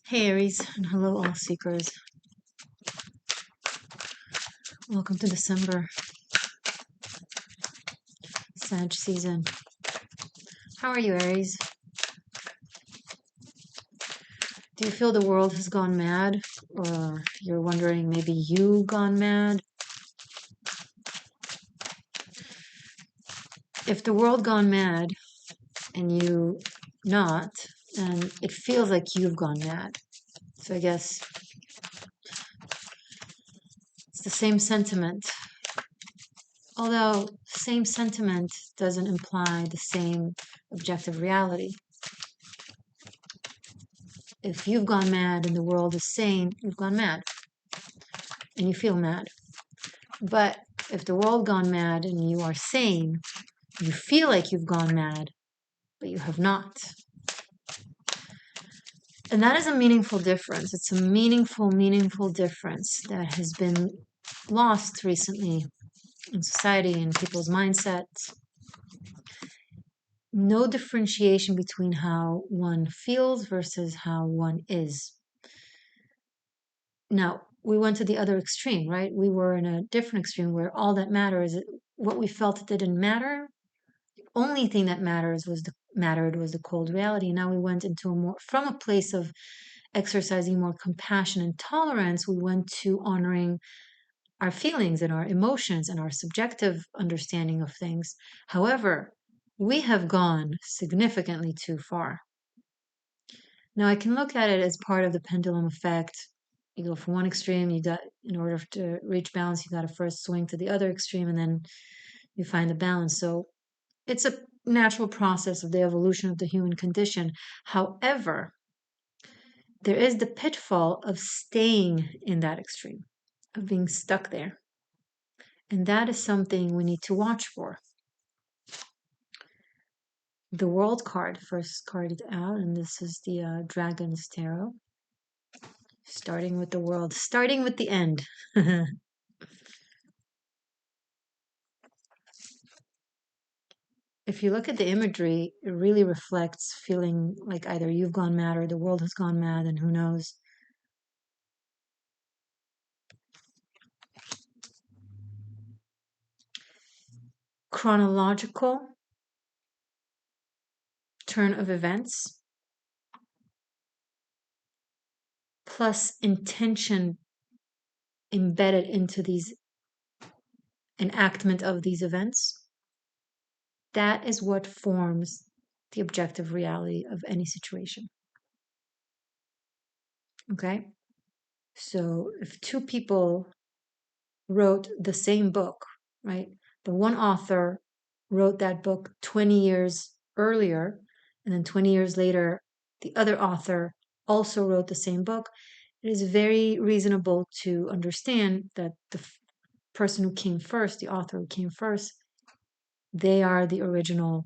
Hey Aries, and hello all seekers. Welcome to December, Sag season. How are you, Aries? Do you feel the world has gone mad? Or you're wondering maybe you gone mad? If the world gone mad and you not, then it feels like you've gone mad. So I guess it's the same sentiment. Although same sentiment doesn't imply the same objective reality. If you've gone mad and the world is sane, you've gone mad and you feel mad. But if the world gone mad and you are sane, you feel like you've gone mad, but you have not. And that is a meaningful difference. It's a meaningful difference that has been lost recently in society and people's mindsets. No differentiation between how one feels versus how one is. Now, we went to the other extreme, right? We were in a different extreme where all that matters, what we felt didn't matter. The only thing that mattered was the cold reality. Now we went into from a place of exercising more compassion and tolerance, we went to honoring our feelings and our emotions and our subjective understanding of things. However, we have gone significantly too far. Now I can look at it as part of the pendulum effect. You go from one extreme, in order to reach balance, you got to first swing to the other extreme and then you find the balance. So it's a natural process of the evolution of the human condition. However, there is the pitfall of staying in that extreme, of being stuck there. And that is something we need to watch for. The World card, first card out, and this is the Dragon's Tarot. Starting with the World, starting with the end. If you look at the imagery, it really reflects feeling like either you've gone mad or the world has gone mad, and who knows. Chronological turn of events plus intention embedded into these enactment of these events. That is what forms the objective reality of any situation. Okay? So if two people wrote the same book, right? The one author wrote that book 20 years earlier, and then 20 years later, the other author also wrote the same book. It is very reasonable to understand that the person who came first, the author who came first, they are the original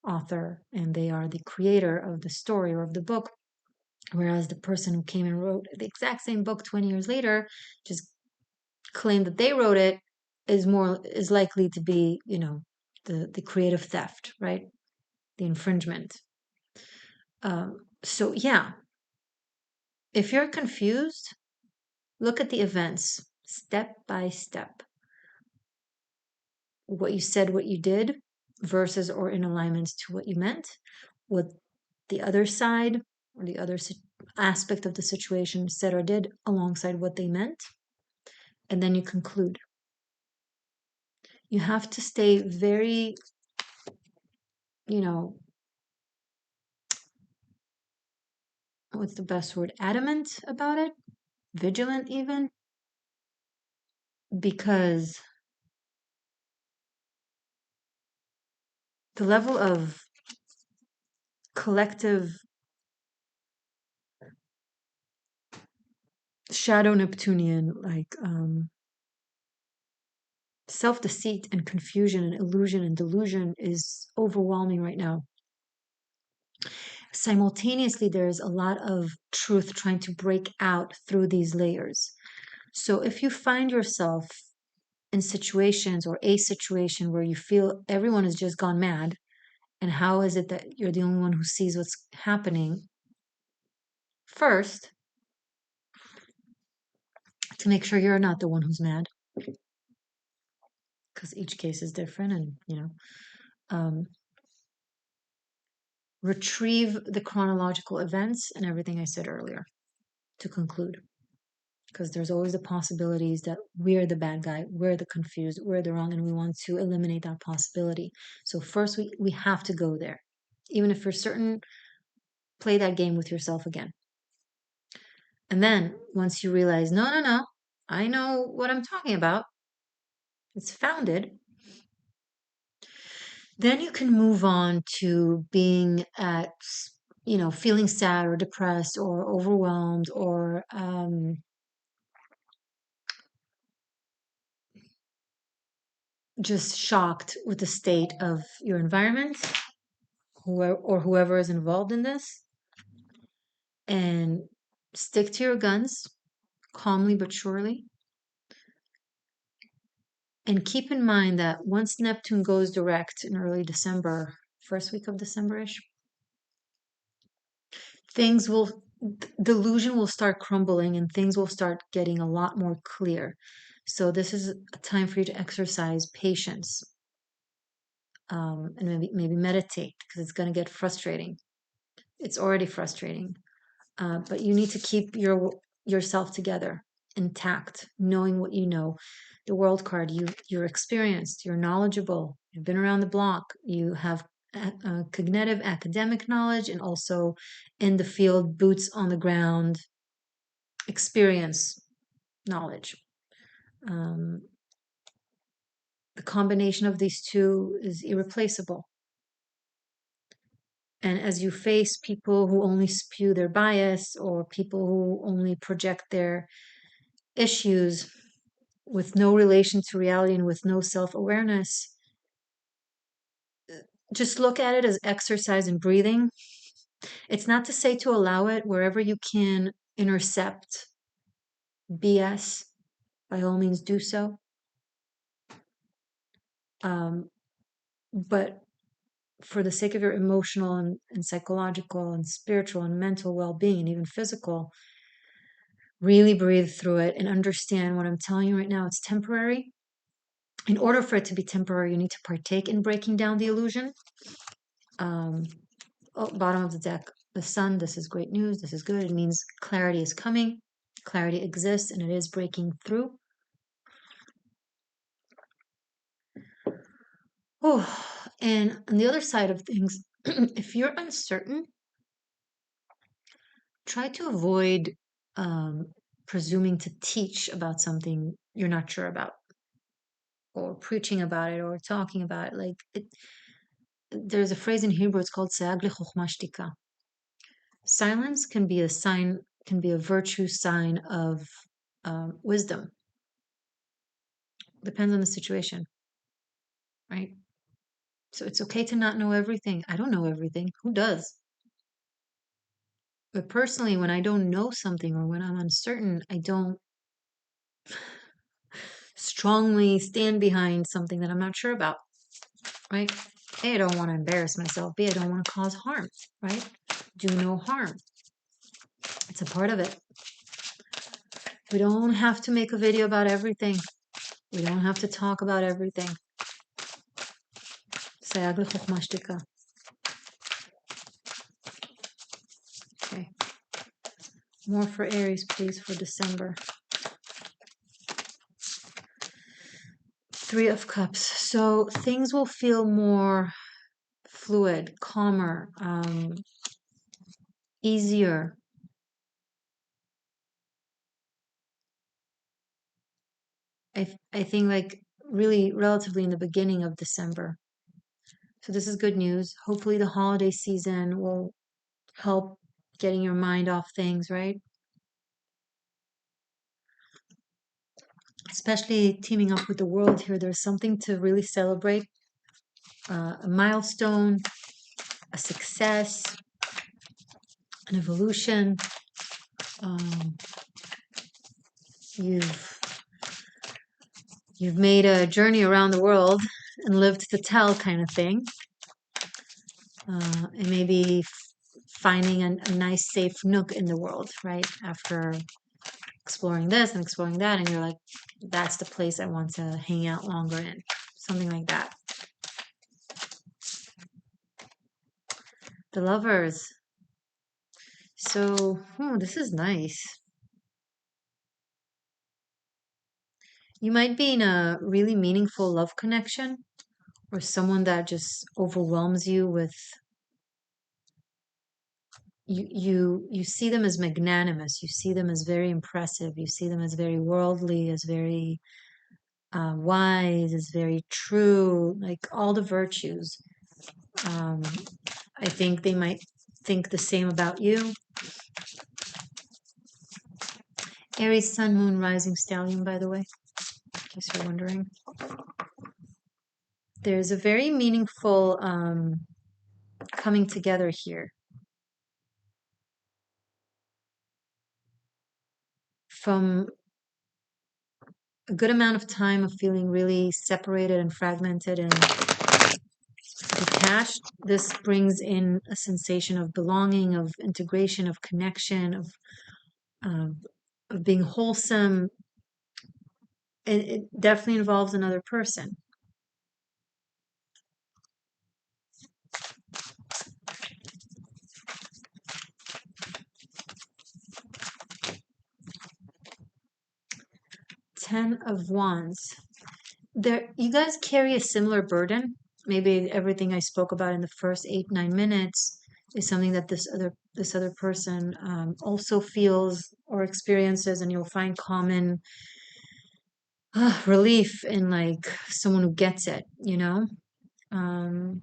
author and they are the creator of the story or of the book. Whereas the person who came and wrote the exact same book 20 years later just claimed that they wrote it is likely to be, the creative theft, right? The infringement. So yeah, if you're confused, look at the events step by step. What you said, what you did, versus or in alignment to what you meant, what the other side or the other aspect of the situation said or did alongside what they meant, and then you conclude. You have to stay very, what's the best word? Adamant about it, vigilant even, because the level of collective shadow Neptunian, like self-deceit and confusion and illusion and delusion is overwhelming right now. Simultaneously, there's a lot of truth trying to break out through these layers. So if you find yourself in situations or a situation where you feel everyone has just gone mad, and how is it that you're the only one who sees what's happening? First, to make sure you're not the one who's mad, because each case is different, and retrieve the chronological events and everything I said earlier to conclude, because there's always the possibilities that we're the bad guy, we're the confused, we're the wrong, and we want to eliminate that possibility. So first we have to go there, even if you're certain. Play that game with yourself again. And then once you realize, no, I know what I'm talking about, it's founded, then you can move on to being at, feeling sad or depressed or overwhelmed or just shocked with the state of your environment, whoever is involved in this, and stick to your guns calmly but surely. And keep in mind that once Neptune goes direct in early December, first week of December-ish, things will, delusion will start crumbling and things will start getting a lot more clear. So this is a time for you to exercise patience, and maybe meditate, because it's going to get frustrating. It's already frustrating, but you need to keep yourself together, intact, knowing what you know. The world card, you're experienced, you're knowledgeable, you've been around the block, you have cognitive academic knowledge, and also in the field, boots on the ground experience knowledge. The combination of these two is irreplaceable. And as you face people who only spew their bias, or people who only project their issues with no relation to reality and with no self-awareness, just look at it as exercise in breathing. It's not to say to allow it. Wherever you can intercept BS, by all means do so. But for the sake of your emotional and psychological and spiritual and mental well-being, and even physical, really breathe through it and understand what I'm telling you right now. It's temporary. In order for it to be temporary, you need to partake in breaking down the illusion. Bottom of the deck, the sun. This is great news. This is good. It means clarity is coming. Clarity exists, and it is breaking through. Oh, and on the other side of things, if you're uncertain, try to avoid presuming to teach about something you're not sure about, or preaching about it, or talking about it. There's a phrase in Hebrew, it's called "seag lechokhma shtika." Silence can be a sign, can be a virtue sign of wisdom. Depends on the situation, right? So it's okay to not know everything. I don't know everything. Who does? But personally, when I don't know something or when I'm uncertain, I don't strongly stand behind something that I'm not sure about, right? A, I don't want to embarrass myself. B, I don't want to cause harm, right? Do no harm. It's a part of it. We don't have to make a video about everything. We don't have to talk about everything. Sayag lechokhma shtika. Okay. More for Aries, please, for December. 3 of Cups. So things will feel more fluid, calmer, easier. I think like really relatively in the beginning of December. So this is good news. Hopefully the holiday season will help getting your mind off things, right? Especially teaming up with the world here. There's something to really celebrate. A milestone, a success, an evolution. You've made a journey around the world and lived to tell, kind of thing. And maybe finding a nice safe nook in the world, right? After exploring this and exploring that, and you're like, that's the place I want to hang out longer in. Something like that. The Lovers. So, this is nice. You might be in a really meaningful love connection, or someone that just overwhelms you with you see them as magnanimous, you see them as very impressive, you see them as very worldly, as very wise, as very true, like all the virtues. um, I think they might think the same about you. Aries, sun, moon, rising, stallion, by the way, in case you're wondering. There's a very meaningful coming together here from a good amount of time of feeling really separated and fragmented and detached. This brings in a sensation of belonging, of integration, of connection, um, of being wholesome. It definitely involves another person. Ten of Wands. There, you guys carry a similar burden. Maybe everything I spoke about in the first 8, 9 minutes is something that this other person also feels or experiences, and you'll find common relief in like someone who gets it. Um,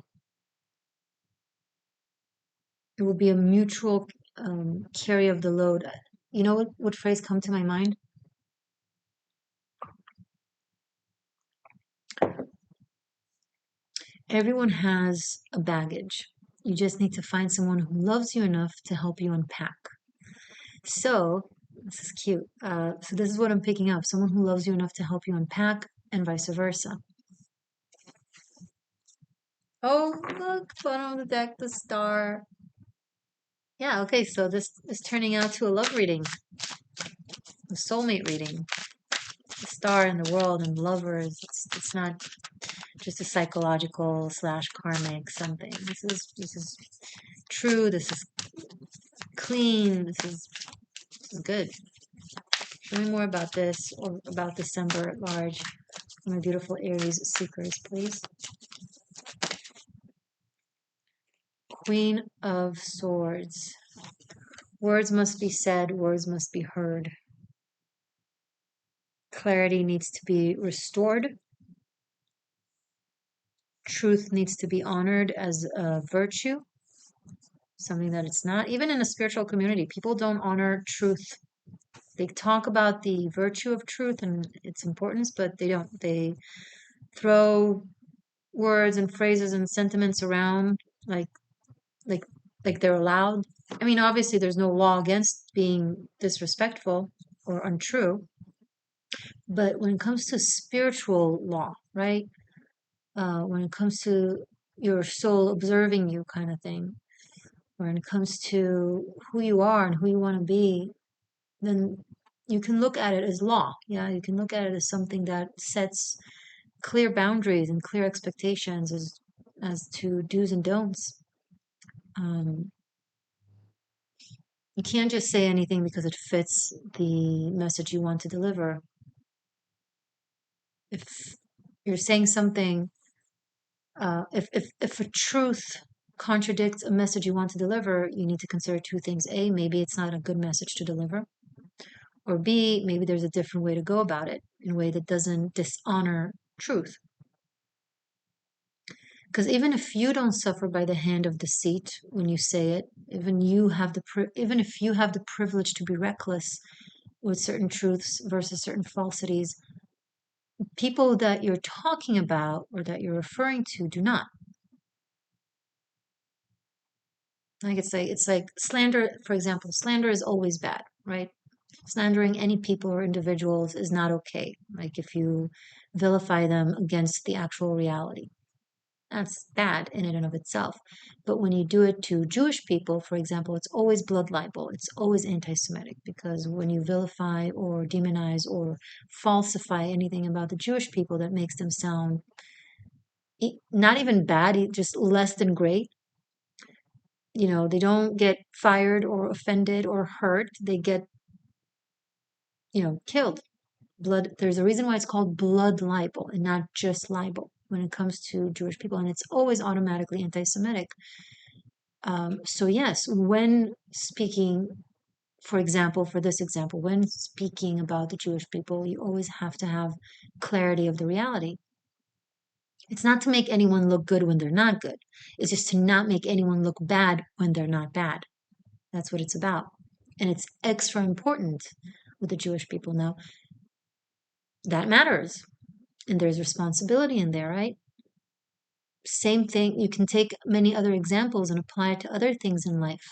it will be a mutual carry of the load. You know what phrase come to my mind? Everyone has a baggage. You just need to find someone who loves you enough to help you unpack. So, this is cute. So this is what I'm picking up. Someone who loves you enough to help you unpack, and vice versa. Oh, look, bottom of the deck, the star. Yeah, okay, so this is turning out to a love reading, a soulmate reading. The star and the world and lovers. It's not just a psychological slash karmic something. This is true. This is clean. This is good. Show me more about this or about December at large. My beautiful Aries seekers, please. Queen of Swords. Words must be said, words must be heard. Clarity needs to be restored. Truth needs to be honored as a virtue, something that it's not. Even in a spiritual community, people don't honor truth. They talk about the virtue of truth and its importance, but they don't. They throw words and phrases and sentiments around like like like they're allowed. I mean, obviously there's no law against being disrespectful or untrue, but when it comes to spiritual law, right? When it comes to your soul observing you kind of thing, when it comes to who you are and who you want to be, then you can look at it as law. Yeah, you can look at it as something that sets clear boundaries and clear expectations as to do's and don'ts. Um, you can't just say anything because it fits the message you want to deliver. If you're saying something, if a truth contradicts a message you want to deliver, you need to consider two things. A, maybe it's not a good message to deliver. Or B, maybe there's a different way to go about it in a way that doesn't dishonor truth. Because even if you don't suffer by the hand of deceit when you say it, even if you have the privilege to be reckless with certain truths versus certain falsities, people that you're talking about or that you're referring to do not. Like it's like slander, for example. Slander is always bad, right? Slandering any people or individuals is not okay. Like if you vilify them against the actual reality. That's bad in and of itself. But when you do it to Jewish people, for example, it's always blood libel. It's always anti-Semitic, because when you vilify or demonize or falsify anything about the Jewish people, that makes them sound not even bad, just less than great. They don't get fired or offended or hurt. They get, killed. There's a reason why it's called blood libel and not just libel when it comes to Jewish people, and it's always automatically anti-Semitic. So yes, when speaking, for example, for this example, when speaking about the Jewish people, you always have to have clarity of the reality. It's not to make anyone look good when they're not good. It's just to not make anyone look bad when they're not bad. That's what it's about. And it's extra important with the Jewish people. Now, that matters. And there's responsibility in there, right? Same thing. You can take many other examples and apply it to other things in life.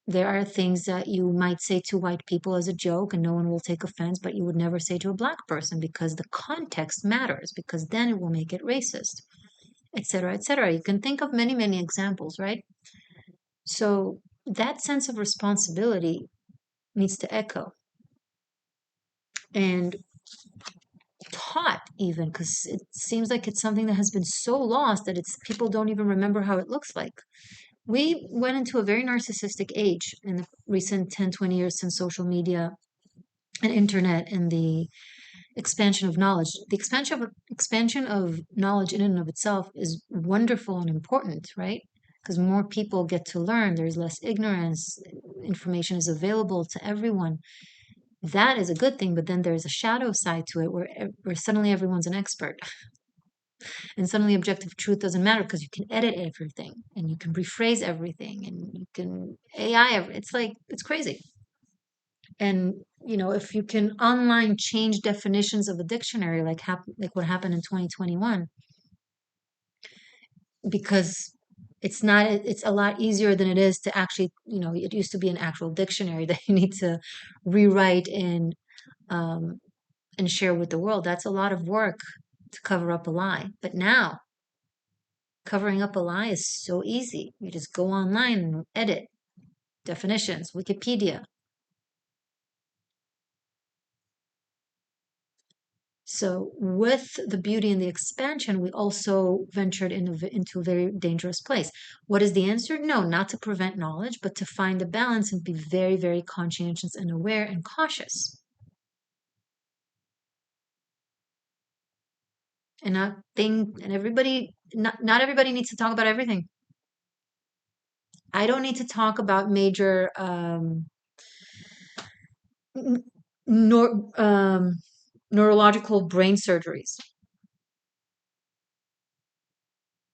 There are things that you might say to white people as a joke and no one will take offense, but you would never say to a black person, because the context matters, because then it will make it racist, etc., etc. You can think of many, many examples, right? So that sense of responsibility needs to echo and taught, even, because it seems like it's something that has been so lost that people don't even remember how it looks like. We went into a very narcissistic age in the recent 10, 20 years since social media and internet and the expansion of knowledge. The expansion of knowledge in and of itself is wonderful and important, right? Because more people get to learn, there's less ignorance, information is available to everyone. That is a good thing, but then there's a shadow side to it where suddenly everyone's an expert. And suddenly objective truth doesn't matter, because you can edit everything and you can rephrase everything and you can it's like, it's crazy. And if you can online change definitions of a dictionary, like what happened in 2021, because it's a lot easier than it is to actually, it used to be an actual dictionary that you need to rewrite um, and share with the world. That's a lot of work to cover up a lie. But now, covering up a lie is so easy. You just go online and edit definitions, Wikipedia. So with the beauty and the expansion, we also ventured into a very dangerous place. What is the answer? No, not to prevent knowledge, but to find a balance and be very, very conscientious and aware and cautious. And not everybody needs to talk about everything. I don't need to talk about major nor, neurological brain surgeries.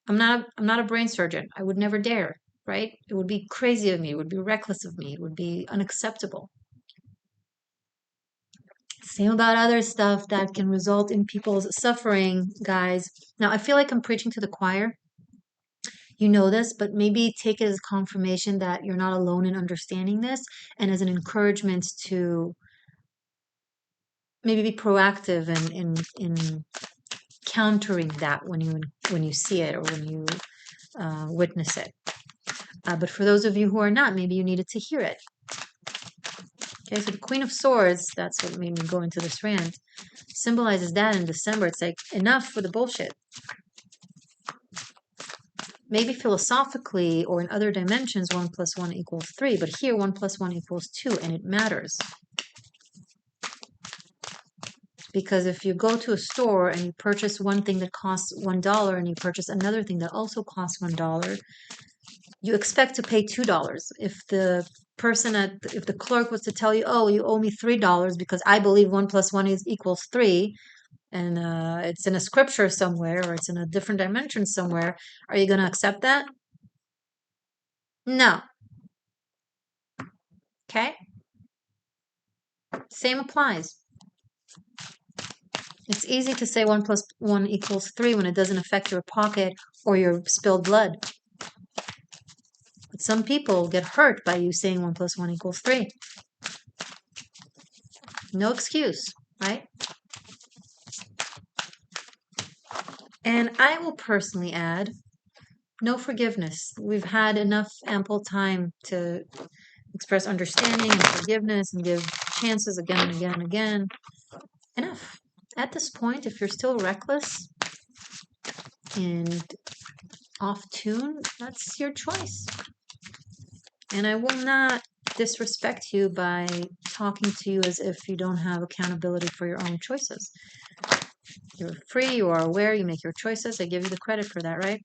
I'm not a brain surgeon. I would never dare, right? It would be crazy of me. It would be reckless of me. It would be unacceptable. Same about other stuff that can result in people's suffering, guys. Now, I feel like I'm preaching to the choir. You know this, but maybe take it as confirmation that you're not alone in understanding this, and as an encouragement to maybe be proactive in countering that when you see it or when you witness it. But for those of you who are not, maybe you needed to hear it. Okay, so the Queen of Swords, that's what made me go into this rant, symbolizes that in December. It's like, enough for the bullshit. Maybe philosophically or in other dimensions, 1 + 1 = 3, but here 1 + 1 = 2, and it matters. Because if you go to a store and you purchase one thing that costs $1 and you purchase another thing that also costs $1, you expect to pay $2. If the clerk was to tell you, oh, you owe me $3 because I believe 1 + 1 = 3, and it's in a scripture somewhere or it's in a different dimension somewhere, are you going to accept that? No. Okay? Same applies. It's easy to say 1 + 1 = 3 when it doesn't affect your pocket or your spilled blood. But some people get hurt by you saying 1 + 1 = 3. No excuse, right? And I will personally add no forgiveness. We've had enough ample time to express understanding and forgiveness and give chances again and again and again. Enough. At this point, if you're still reckless and off tune, that's your choice. And I will not disrespect you by talking to you as if you don't have accountability for your own choices. You're free, you are aware, you make your choices. I give you the credit for that, right?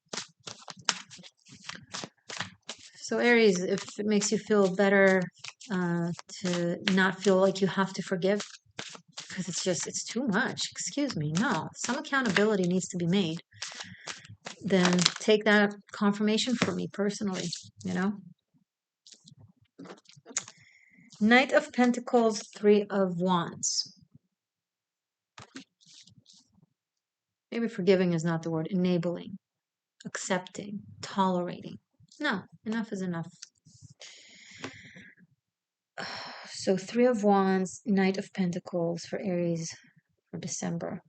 So Aries, if it makes you feel better to not feel like you have to forgive, because it's too much. Excuse me. No, some accountability needs to be made. Then take that confirmation for me personally, you know? Knight of Pentacles, Three of Wands. Maybe forgiving is not the word. Enabling, accepting, tolerating. No, enough is enough. So Three of Wands, Knight of Pentacles for Aries for December.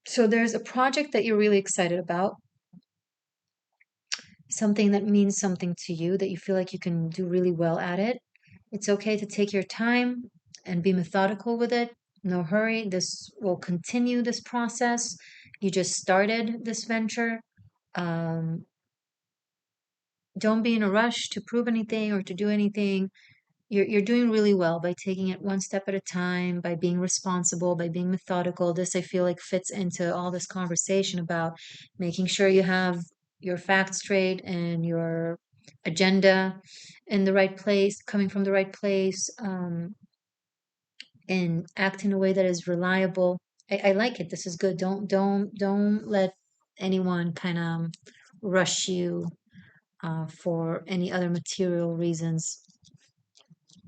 So there's a project that you're really excited about, something that means something to you, that you feel like you can do really well at it. It's okay to take your time and be methodical with it. No hurry. This will continue this process. You just started this venture. Um, don't be in a rush to prove anything or to do anything. You're doing really well by taking it one step at a time, by being responsible, by being methodical. This I feel like fits into all this conversation about making sure you have your facts straight and your agenda in the right place, coming from the right place, and act in a way that is reliable. I like it. This is good. Don't let anyone kind of rush you for any other material reasons.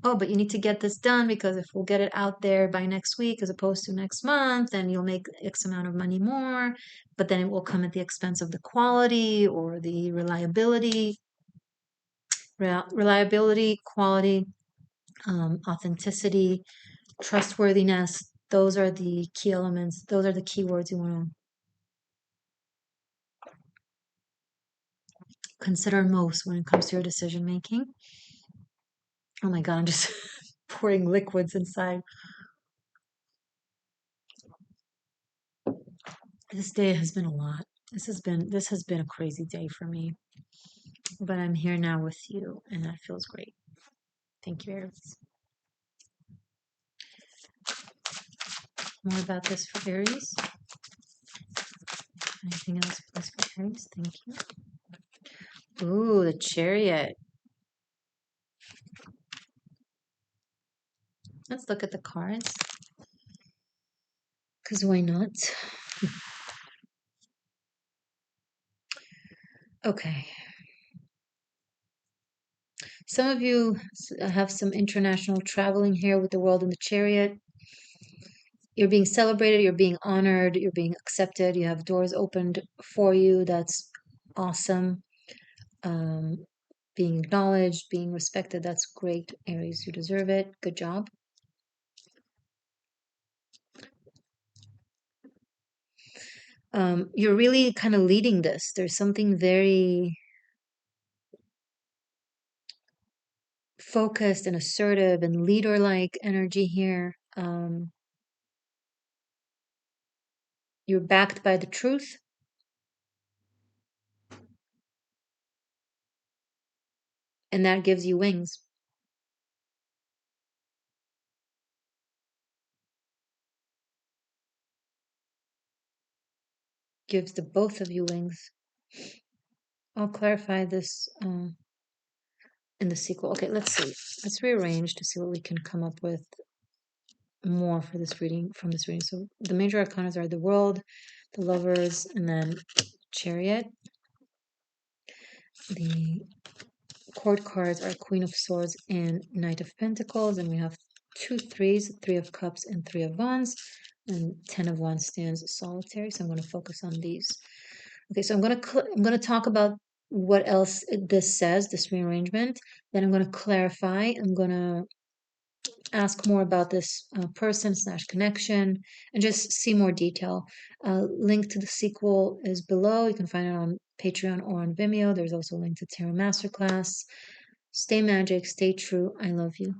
Oh, but you need to get this done because if we'll get it out there by next week as opposed to next month, then you'll make X amount of money more, but then it will come at the expense of the quality or the reliability. Reliability, quality, authenticity, trustworthiness. Those are the key elements. Those are the key words you want to consider most when it comes to your decision making. Oh my God, I'm just pouring liquids inside. This day has been a lot. This has been a crazy day for me. But I'm here now with you, and that feels great. Thank you, Aries. More about this for Aries. Anything else please for Aries? Thank you. Ooh, the Chariot. Let's look at the cards. Because why not? Okay. Some of you have some international traveling here with the World in the Chariot. You're being celebrated, you're being honored, you're being accepted, you have doors opened for you. That's awesome. Um, being acknowledged, being respected, that's great, Aries. You deserve it. Good job. You're really kind of leading this. There's something very focused and assertive and leader-like energy here. You're backed by the truth, and that gives you wings. Gives the both of you wings. I'll clarify this in the sequel. Okay, let's see. Let's rearrange to see what we can come up with more for this reading, from this reading. So the major arcanas are the World, the Lovers, and then Chariot. The court cards are Queen of Swords and Knight of Pentacles, and we have two threes, Three of Cups and Three of Wands, and Ten of Wands stands solitary. So I'm going to focus on these. Okay, so I'm going to talk about what else this says, this rearrangement. Then I'm going to clarify. I'm going to ask more about this person / connection and just see more detail. Link to the sequel is below. You can find it on Patreon or on Vimeo. There's also a link to Tarot Masterclass. Stay magic, stay true. I love you.